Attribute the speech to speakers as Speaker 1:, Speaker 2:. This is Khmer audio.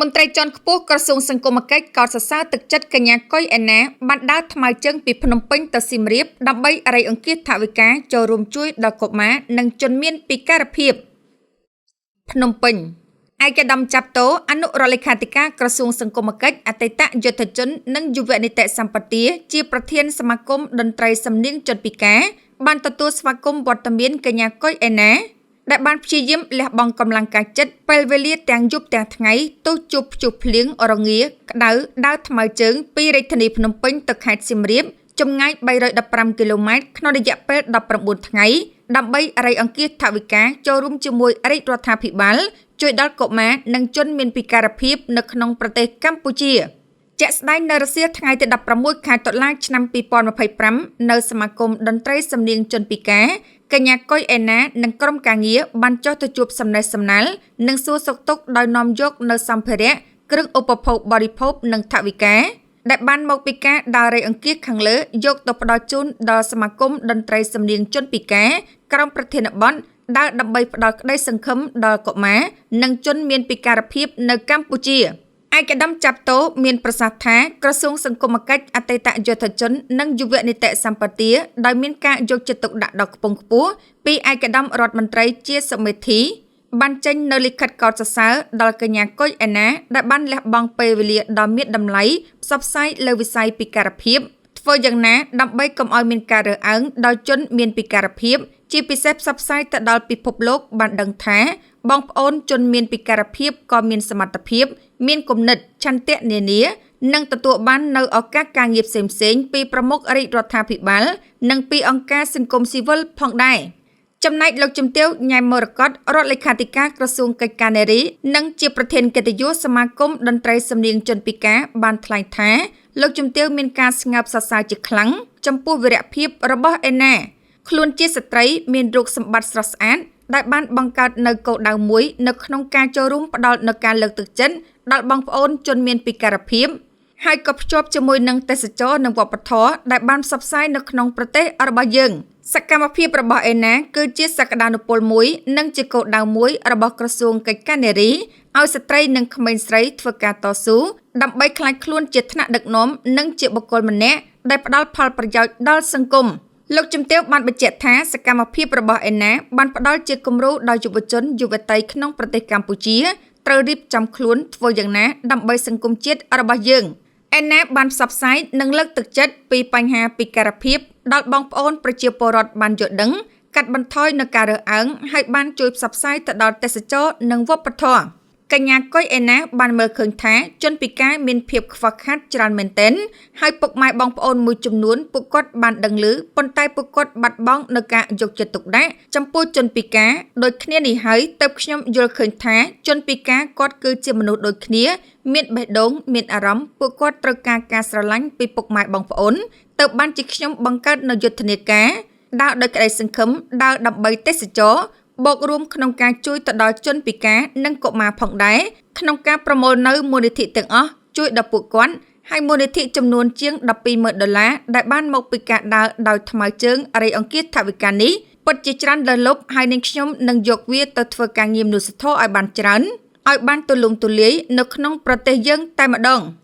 Speaker 1: មន្ត្រីជាន់ខ្ពស់ក្រសួងសង្គមគិច្ចក៏សរសើរទឹកចិត្តកញ្ញាកុយឯណាបានដើរថ្មើរជើងពីភ្នំពេញទៅសៀមរាបដើម្បីរៃអង្គាសថវិកាចូលរួមជួយដល់កុមារនិងជនមានពិការភាពភ្នំពេញឯកឧត្តមចាប់តោអនុរដ្ឋលេខាធិការក្រសួងសង្គមគិច្ចអតីតយុទ្ធជននិងយុវនីតិសម្បទាជាប្រធានសមាគមតន្ត្រីសំនៀងជនពិការបានទទួលស្វាគមន៍វត្តមានកញ្ញាកុយឯណាដែលបានព្យាយាមលះបង់កម្លាំងកាយចិត្តពេលវេលាទាំងយប់ទាំងថ្ងៃទោះជួបព្យុះភ្លៀងរងាក្តៅដើរថ្មើរជើងពីរាជធានីភ្នំពេញទៅខេត្តសៀមរាបចម្ងាយ315គីឡូម៉ែត្រក្នុងរយៈពេល19ថ្ងៃដើម្បីរៃអង្គាសថវិកាចូលរួមជាមួយរាជរដ្ឋាភិបាលជួយដល់កុមារនិងជនមានពិការភាពនៅក្នុងប្រទេសកម្ពុជាជាក់ស្ដែងនៅរសៀលថ្ងៃទី16ខែតុលាឆ្នាំ2025នៅសមាគមតន្ត្រីសំនៀងជនពិការកញ្ញាកុយឯណានិងក្រុមការងារបានចុះទៅជួបសំណេះសំណាលនិងសួរសុខទុក្ខដោយនាំយកនៅសម្ភារៈគ្រឿងឧបភោគបរិភោគនិងថវិកាដែលបានមកពីការដើររៃអង្គាសខាងលើយកទៅផ្ដល់ជូនដល់សមាគមតន្ត្រីសំនៀងជនពិការក្រុមប្រធានបទដើរដើម្បីផ្ដល់ក្តីសង្ឃឹមដល់កុមារនិងជនមានពិការភាពនៅកម្ពុជាឯកឧត្តមចាប់តោមានប្រសាសន៍ថាក្រសួងសង្គមគិច្ចអតីតយុទ្ធជននិងយុវនីតិសម្បទាដោយមានការយកចិត្តទុកដាក់ដ៏ខ្ពង់ខ្ពស់ពីឯកឧត្តមរដ្ឋមន្ត្រីជាសមេធីបានចេញនៅលិខិតកោតសរសើរដល់កញ្ញាកុយឯណាដែលបានលះបង់ពេលវេលាដ៏មានតម្លៃផ្សព្វផ្សាយលើវិស័យពិការភាពធ្វើយ៉ាងណាដើម្បីកុំឲ្យមានការរើសអើងដល់ជនមានពិការភាពជាពិសេសផ្សព្វផ្សាយទៅដល់ពិភពលោកបានដឹងថាបងប្អូនជនមានពិការភាពក៏មានសមត្ថភាពមានគំនិតឆន្ទៈនានានិងទទួលបាននៅឱកាសការងារផ្សេងៗពីប្រមុខរាជរដ្ឋាភិបាលនិងពីអង្គការសង្គមស៊ីវិលផងដែរចំណែកលោកជំទាវញ៉ែមមរកតរដ្ឋលេខាធិការក្រសួងកិច្ចការនារីនិងជាប្រធានកិត្តិយសសមាគមតន្ត្រីសំនៀងជនពិការបានថ្លែងថាលោកជំទាវមានការស្ងើបសរសើរជាខ្លាំងចំពោះវីរភាពរបស់ឯណាខ្លួនជាស្ត្រីមានរូបសម្បត្តិស្រស់ស្អាតដែលបានបង្កើតនៅគោលដៅមួយនៅក្នុងការចូលរួមផ្ដល់នូវការលើកទឹកចិត្តដល់បងប្អូនជនមានពិការភាពហើយក៏ភ្ជាប់ជាមួយនឹងទេសចរនិងវប្បធម៌ដែលបានផ្សព្វផ្សាយនៅក្នុងប្រទេសរបស់យើងសកម្មភាពរបស់ឯណាគឺជាសក្តានុពលមួយនិងជាគោលដៅមួយរបស់ក្រសួងកិច្ចការនារីឲ្យស្ត្រីនិងក្មេងស្រីធ្វើការតស៊ូដើម្បីក្លាយខ្លួនជាថ្នាក់ដឹកនាំនិងជាបុគ្គលម្នាក់ដែលផ្ដល់ផលប្រយោជន៍ដល់សង្គមលោកជំទាវបានបញ្ជាក់ថាសកម្មភាពរបស់ឯណាបានផ្ដល់ជាគំរូដល់យុវជនយុវតីក្នុងប្រទេសកម្ពុជាត្រូវរៀបចំខ្លួនធ្វើយ៉ាងណាដើម្បីសង្គមជាតិរបស់យើងឯណាបានផ្សព្វផ្សាយនិងលើកទឹកចិត្តពីបញ្ហាពិការភាពដល់បងប្អូនប្រជាពលរដ្ឋបានយល់ដឹងកាត់បន្ថយនូវការរើសអើងហើយបានជួយផ្សព្វផ្សាយទៅដល់ទេសចរនិងវប្បធម៌កញ្ញាកុយឯណាបានមើលឃើញថាជនពិការមានភាពខ្វះខាតច្រើនមែនទែនហើយពុកម៉ែបងប្អូនមួយចំនួនពួកគាត់បានដឹងឮប៉ុន្តែពួកគាត់បាត់បង់នូវការយកចិត្តទុកដាក់ចំពោះជនពិការដូចគ្នានេះហើយទើបខ្ញុំយល់ឃើញថាជនពិការគាត់គឺជាមនុស្សដូចគ្នាមានបេះដូងមានអារម្មណ៍ពួកគាត់ត្រូវការស្រឡាញ់ពីពុកម៉ែបងប្អូនទើបបានជាខ្ញុំបង្កើតនូវយុទ្ធនាការដើរដោយក្តីសង្ឃឹមដើរដើម្បីទេសចរបូករួមក្នុងការជួយទៅដល់ជនពិការនិងកុមារផងដែរក្នុងការប្រមូលនៅមូលនិធិទាំងអស់ជួយដល់ពួកគាត់ហើយមូលនិធិចំនួនជាង$120,000ដែលបានមកពីការដើរដោយថ្មើរជើងរៃអង្គាសថវិកានេះពិតជាច្រើនលើសលប់ហើយនឹងខ្ញុំនឹងយកវាទៅធ្វើការងារមនុស្សធម៌ឲ្យបានច្រើនឲ្យបានទូលំទូលាយនៅក្នុងប្រទេសយើងតែម្ដង។